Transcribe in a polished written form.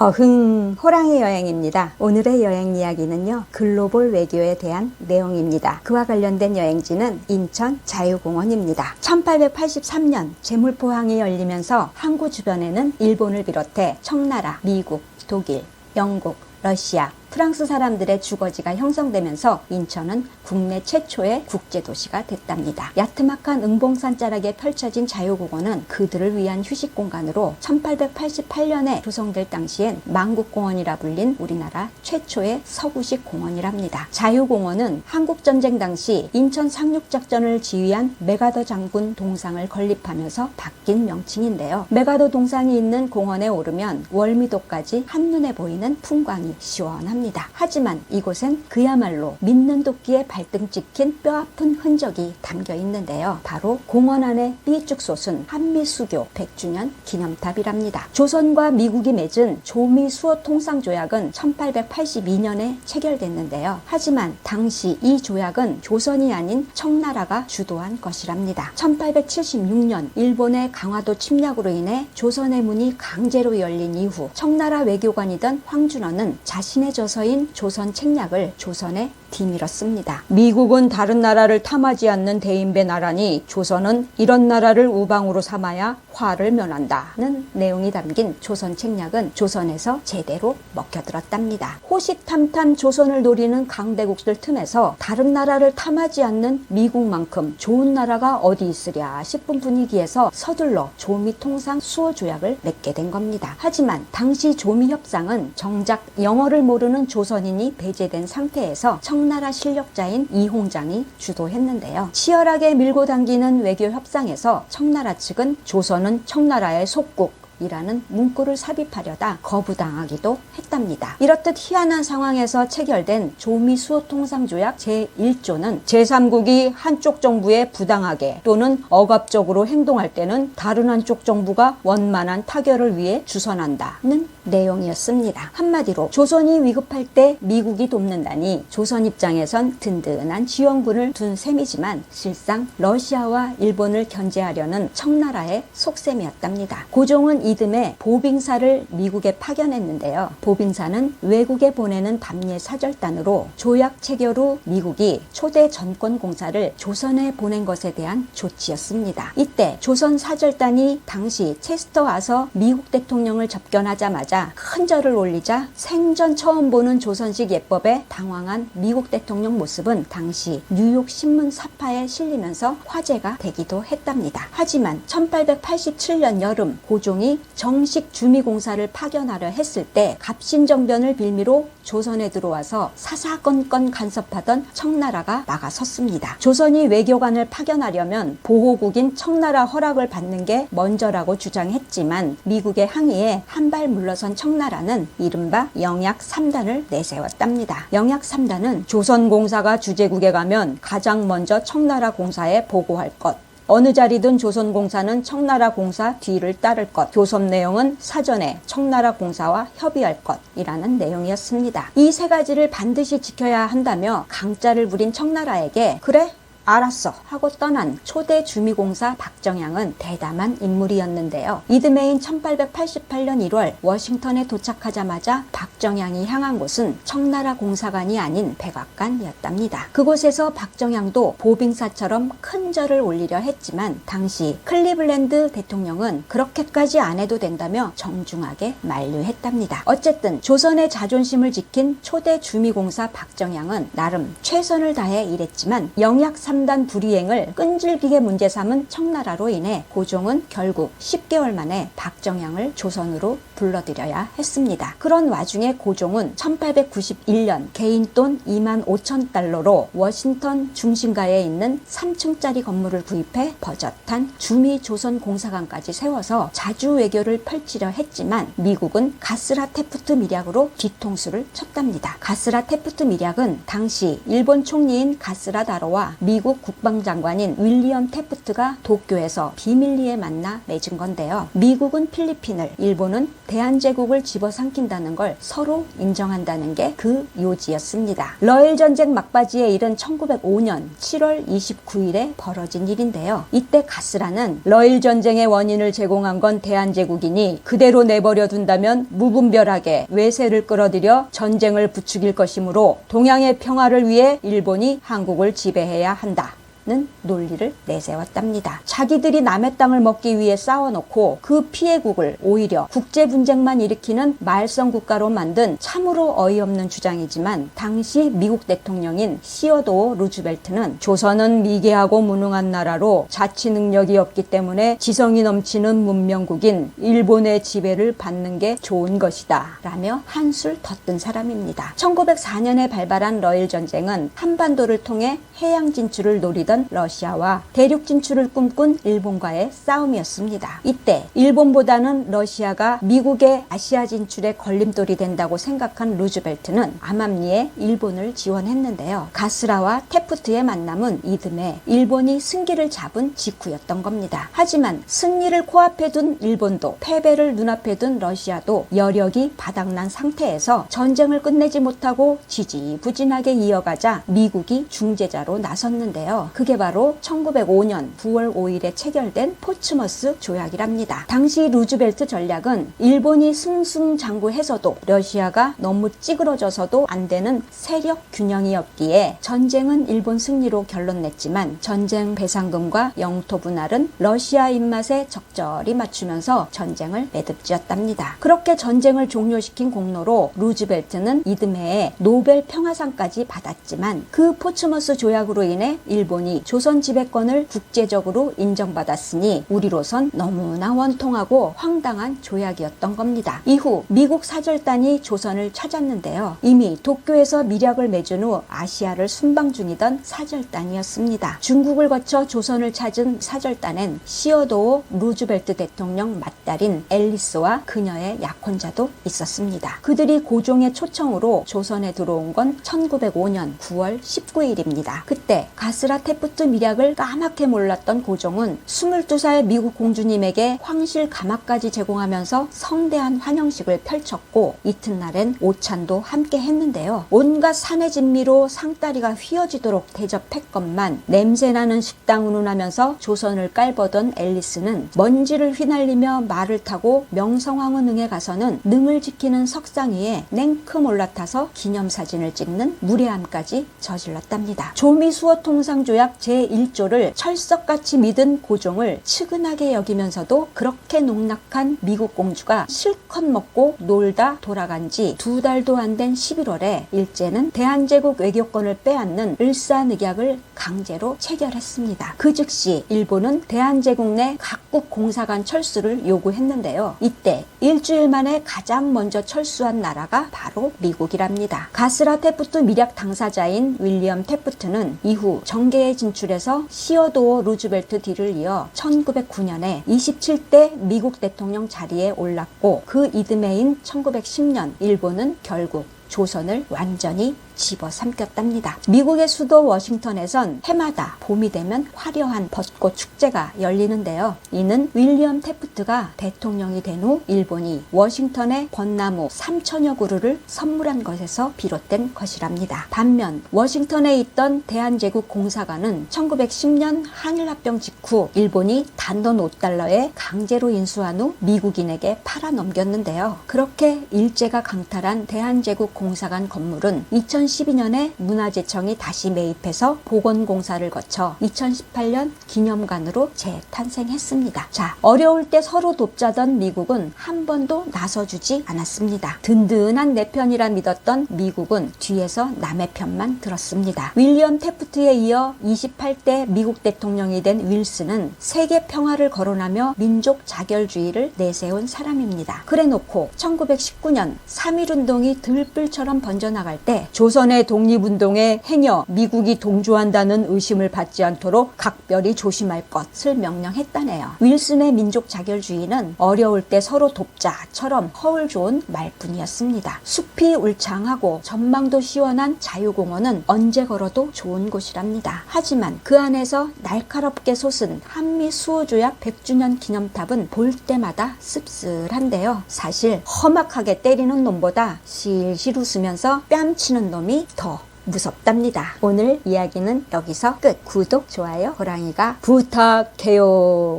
호랑이 여행입니다. 오늘의 여행 이야기는요, 글로벌 외교에 대한 내용입니다. 그와 관련된 여행지는 인천 자유공원입니다. 1883년 제물포항이 열리면서 항구 주변에는 일본을 비롯해 청나라, 미국, 독일, 영국, 러시아, 프랑스 사람들의 주거지가 형성되면서 인천은 국내 최초의 국제도시가 됐답니다. 야트막한 응봉산 자락에 펼쳐진 자유공원은 그들을 위한 휴식 공간으로 1888년에 조성될 당시엔 만국공원이라 불린 우리나라 최초의 서구식 공원이랍니다. 자유공원은 한국전쟁 당시 인천 상륙작전을 지휘한 메가더 장군 동상을 건립하면서 바뀐 명칭인데요. 메가더 동상이 있는 공원에 오르면 월미도까지 한눈에 보이는 풍광이 시원합니다. 하지만 이곳엔 그야말로 믿는 도끼에 발등 찍힌 뼈아픈 흔적이 담겨 있는데요. 바로 공원 안에 삐쭉 솟은 한미수교 100주년 기념탑이랍니다. 조선과 미국이 맺은 조미수호 통상조약은 1882년에 체결됐는데요. 하지만 당시 이 조약은 조선이 아닌 청나라가 주도한 것이랍니다. 1876년 일본의 강화도 침략으로 인해 조선의 문이 강제로 열린 이후 청나라 외교관이던 황준어는 자신의 저서인 조선 책략을 조선에 뒤밀었습니다. 미국은 다른 나라를 탐하지 않는 대인배 나라니 조선은 이런 나라를 우방으로 삼아야 화를 면한다는 내용이 담긴 조선 책략은 조선에서 제대로 먹혀들었답니다. 호시탐탐 조선을 노리는 강대국들 틈에서 다른 나라를 탐하지 않는 미국만큼 좋은 나라가 어디 있으랴 싶은 분위기에서 서둘러 조미통상 수호조약을 맺게 된 겁니다. 하지만 당시 조미협상은 정작 영어를 모르는 조선인이 배제된 상태에서 청나라 실력자인 이홍장이 주도했는데요. 치열하게 밀고 당기는 외교 협상에서 청나라 측은 조선은 청나라의 속국 이라는 문구를 삽입하려다 거부당하기도 했답니다. 이렇듯 희한한 상황에서 체결된 조미수호통상조약 제1조는 제3국이 한쪽 정부에 부당하게 또는 억압적으로 행동할 때는 다른 한쪽 정부가 원만한 타결을 위해 주선한다는 내용이었습니다. 한마디로 조선이 위급할 때 미국이 돕는다니 조선 입장에선 든든한 지원군을 둔 셈이지만 실상 러시아와 일본을 견제하려는 청나라의 속셈이었답니다. 고종은 이듬해 보빙사를 미국에 파견했는데요. 보빙사는 외국에 보내는 답례 사절단으로 조약 체결 후 미국이 초대 전권공사를 조선에 보낸 것에 대한 조치였습니다. 이때 조선 사절단이 당시 체스터 와서 미국 대통령을 접견하자마자 큰 절을 올리자 생전 처음 보는 조선식 예법에 당황한 미국 대통령 모습은 당시 뉴욕 신문 사파에 실리면서 화제가 되기도 했답니다. 하지만 1887년 여름 고종이 정식 주미공사를 파견하려 했을 때 갑신정변을 빌미로 조선에 들어와서 사사건건 간섭하던 청나라가 막아섰습니다. 조선이 외교관을 파견하려면 보호국인 청나라 허락을 받는 게 먼저라고 주장했지만 미국의 항의에 한 발 물러선 청나라는 이른바 영약 3단을 내세웠답니다. 영약 3단은 조선공사가 주재국에 가면 가장 먼저 청나라 공사에 보고할 것, 어느 자리든 조선공사는 청나라 공사 뒤를 따를 것, 교섭 내용은 사전에 청나라 공사와 협의할 것이라는 내용이었습니다. 이 세 가지를 반드시 지켜야 한다며 강짜를 부린 청나라에게 그래? 알았어 하고 떠난 초대 주미공사 박정양은 대담한 인물이었는데요. 이듬해인 1888년 1월 워싱턴에 도착하자마자 박정양이 향한 곳은 청나라 공사관이 아닌 백악관이었답니다. 그곳에서 박정양도 보빙사처럼 큰 절을 올리려 했지만 당시 클리블랜드 대통령은 그렇게까지 안 해도 된다며 정중하게 만류했답니다. 어쨌든 조선의 자존심을 지킨 초대 주미공사 박정양은 나름 최선을 다해 일했지만 영약 3단 불이행을 끈질기게 문제 삼은 청나라로 인해 고종은 결국 10개월 만에 박정양을 조선으로 불러들여야 했습니다. 그런 와중에 고종은 1891년 개인 돈 25,000달러로 워싱턴 중심가에 있는 3층짜리 건물을 구입해 버젓한 주미 조선공사관까지 세워서 자주 외교를 펼치려 했지만 미국은 가스라 테프트 밀약으로 뒤통수를 쳤답니다. 가스라 테프트 밀약은 당시 일본 총리인 가스라 다로와 미국 국방장관인 윌리엄 테프트가 도쿄에서 비밀리에 만나 맺은 건데요. 미국은 필리핀을, 일본은 대한제국을 집어삼킨다는 걸 서로 인정한다는 게 그 요지였습니다. 러일 전쟁 막바지에 이른 1905년 7월 29일에 벌어진 일인데요. 이때 가스라는 러일 전쟁의 원인을 제공한 건 대한제국이니 그대로 내버려 둔다면 무분별하게 외세를 끌어들여 전쟁을 부추길 것이므로 동양의 평화를 위해 일본이 한국을 지배해야 한다. 는 논리를 내세웠답니다. 자기들이 남의 땅을 먹기 위해 싸워놓고 그 피해국을 오히려 국제 분쟁만 일으키는 말썽 국가로 만든 참으로 어이없는 주장이지만 당시 미국 대통령인 시어도어 루즈벨트는 조선은 미개하고 무능한 나라로 자치 능력이 없기 때문에 지성이 넘치는 문명국인 일본의 지배를 받는 게 좋은 것이다 라며 한술 덧든 사람입니다. 1904년에 발발한 러일 전쟁은 한반도를 통해 해양 진출을 노리던 러시아와 대륙 진출을 꿈꾼 일본과의 싸움이었습니다. 이때 일본보다는 러시아가 미국의 아시아 진출에 걸림돌이 된다고 생각한 루즈벨트는 암암리에 일본을 지원했는데요. 가스라와 테프트의 만남은 이듬해 일본이 승기를 잡은 직후였던 겁니다. 하지만 승리를 코앞에 둔 일본도 패배를 눈앞에 둔 러시아도 여력이 바닥난 상태에서 전쟁을 끝내지 못하고 지지부진하게 이어가자 미국이 중재자로 나섰는데요. 그게 바로 1905년 9월 5일에 체결된 포츠머스 조약이랍니다. 당시 루즈벨트 전략은 일본이 승승장구해서도 러시아가 너무 찌그러져서도 안 되는 세력 균형이었기에 전쟁은 일본 승리로 결론냈지만 전쟁 배상금과 영토 분할은 러시아 입맛에 적절히 맞추면서 전쟁을 매듭지었답니다. 그렇게 전쟁을 종료시킨 공로로 루즈벨트는 이듬해에 노벨 평화상까지 받았지만 그 포츠머스 조약으로 인해 일본이 조선 지배권을 국제적으로 인정받았으니 우리로선 너무나 원통하고 황당한 조약이었던 겁니다. 이후 미국 사절단이 조선을 찾았는데요. 이미 도쿄에서 미력을 맺은 후 아시아를 순방 중이던 사절단이었습니다. 중국을 거쳐 조선을 찾은 사절단엔 시어도어 루즈벨트 대통령 맏딸인 앨리스와 그녀의 약혼자도 있었습니다. 그들이 고종의 초청으로 조선에 들어온 건 1905년 9월 19일입니다. 그때 가스라 테프트 미략을 까맣게 몰랐던 고종은 22살 미국 공주님에게 황실 가마까지 제공하면서 성대한 환영식을 펼쳤고 이튿날엔 오찬도 함께 했는데요. 온갖 산의 진미로 상다리가 휘어지도록 대접했건만 냄새나는 식당 운운하면서 조선을 깔보던 앨리스는 먼지를 휘날리며 말을 타고 명성황후능에 가서는 능을 지키는 석상 위에 냉큼 올라타서 기념사진을 찍는 무례함까지 저질렀답니다. 조미수어통상조약 제1조를 철석같이 믿은 고종을 측은하게 여기면서도 그렇게 농락한 미국 공주가 실컷 먹고 놀다 돌아간 지 2달도 안 된 11월에 일제는 대한제국 외교권을 빼앗는 을사늑약을 강제로 체결했습니다. 그 즉시 일본은 대한제국 내 각국 공사관 철수를 요구했는데요. 이때 일주일 만에 가장 먼저 철수한 나라가 바로 미국이랍니다. 가스라 테프트 미략 당사자인 윌리엄 테프트는 이후 정계에 진출해서 시어도어 루즈벨트 뒤를 이어 1909년에 27대 미국 대통령 자리에 올랐고 그 이듬해인 1910년 일본은 결국 조선을 완전히 집어삼켰답니다. 미국의 수도 워싱턴에선 해마다 봄이 되면 화려한 벚꽃 축제가 열리는데요. 이는 윌리엄 테프트가 대통령이 된 후 일본이 워싱턴에 벚나무 3천여 그루를 선물한 것에서 비롯된 것이랍니다. 반면 워싱턴에 있던 대한제국 공사관은 1910년 한일합병 직후 일본이 단돈 5달러에 강제로 인수한 후 미국인에게 팔아넘겼는데요. 그렇게 일제가 강탈한 대한제국 공사관 건물은 2012년에 문화재청이 다시 매입해서 복원공사를 거쳐 2018년 기념관으로 재탄생했습니다. 자, 어려울 때 서로 돕자던 미국은 한 번도 나서주지 않았습니다. 든든한 내 편이라 믿었던 미국은 뒤에서 남의 편만 들었습니다. 윌리엄 테프트에 이어 28대 미국 대통령이 된 윌슨은 세계 평화를 거론하며 민족 자결주의를 내세운 사람입니다. 그래놓고 1919년 3.1운동이 들불처럼 번져나갈 때 조선 조선의 독립운동에 행여 미국이 동조한다는 의심을 받지 않도록 각별히 조심할 것을 명령했다네요. 윌슨의 민족 자결주의는 어려울 때 서로 돕자처럼 허울 좋은 말뿐이었습니다. 숲이 울창하고 전망도 시원한 자유공원은 언제 걸어도 좋은 곳이랍니다. 하지만 그 안에서 날카롭게 솟은 한미 수호조약 100주년 기념탑은 볼 때마다 씁쓸한데요. 사실 험악하게 때리는 놈보다 실실 웃으면서 뺨치는 놈이 더 무섭답니다. 오늘 이야기는 여기서 끝. 구독, 좋아요, 호랑이가 부탁해요.